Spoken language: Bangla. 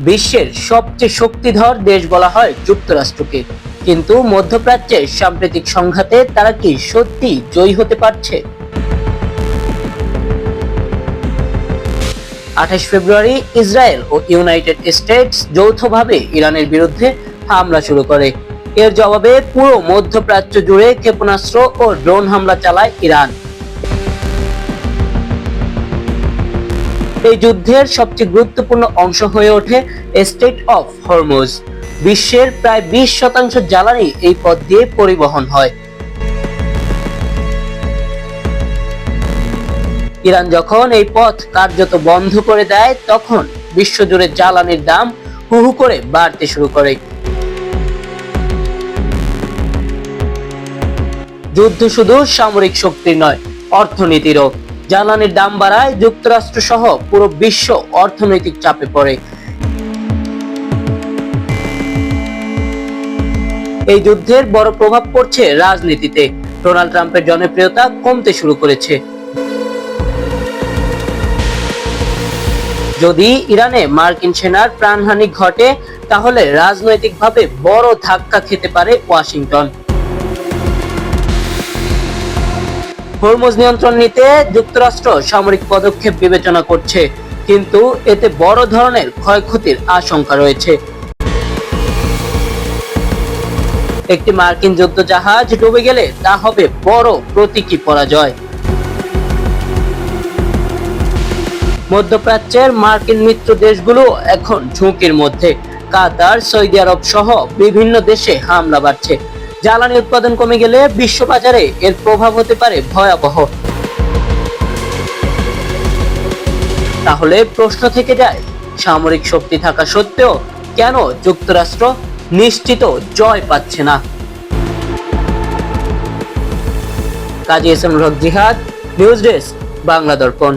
বিশ্বের সবচেয়ে শক্তিধর দেশ বলা হয় যুক্তরাষ্ট্রকে, কিন্তু মধ্যপ্রাচ্যের সাম্প্রতিক সংঘাতে তারা কি সত্যি জয়ী হতে পারছে? 28 ফেব্রুয়ারি ইসরায়েল ও ইউনাইটেড স্টেটস যৌথভাবে ইরানের বিরুদ্ধে হামলা শুরু করে। এর জবাবে পুরো মধ্যপ্রাচ্য জুড়ে ক্ষেপণাস্ত্র ও ড্রোন হামলা চালায় ইরান। এই যুদ্ধের সবচেয়ে গুরুত্বপূর্ণ অংশ হয়ে ওঠে স্ট্রেইট অফ হরমুজ। বিশ্বের প্রায় 20% জ্বালানি এই পথ দিয়ে পরিবহন হয়। ইরান যখন এই পথ কার্যত বন্ধ করে দেয়, তখন বিশ্বজুড়ে জ্বালানির দাম হু হু করে বাড়তে শুরু করে। যুদ্ধ শুধু সামরিক শক্তির নয়, অর্থনীতিরও। জ্বালানির দাম বাড়ায় যুক্তরাষ্ট্র সহ পুরো বিশ্ব অর্থনৈতিক চাপে পড়ে। এই যুদ্ধের বড় প্রভাব পড়ছে রাজনীতিতে। ডোনাল্ড ট্রাম্পের জনপ্রিয়তা কমতে শুরু করেছে। যদি ইরানে মার্কিন সেনার প্রাণহানি ঘটে, তাহলে রাজনৈতিকভাবে বড় ধাক্কা খেতে পারে ওয়াশিংটন। হরমুজ নিয়ন্ত্রণ নিতে যুক্তরাষ্ট্র সামরিক পদক্ষেপ বিবেচনা করছে, কিন্তু এতে বড় ধরনের ক্ষয়ক্ষতির আশঙ্কা রয়েছে। একটি মার্কিন যুদ্ধজাহাজ ডুবে গেলে তা হবে বড় প্রতীকী পরাজয়। মধ্যপ্রাচ্যের মার্কিন মিত্র দেশগুলো এখন ঝুঁকির মধ্যে। কাতার, সৌদি আরব সহ বিভিন্ন দেশে হামলা বাড়ছে। জ্বালানি উৎপাদন কমে গেলে বিশ্ববাজারে এর প্রভাব হতে পারে ভয়াবহ। তাহলে প্রশ্ন থেকে যায়, সামরিক শক্তি থাকা সত্ত্বেও কেন যুক্তরাষ্ট্র নিশ্চিত জয় পাচ্ছে না? কাজী এস এম জিহাদ, নিউজ ডেস্ক, বাংলা দর্পণ।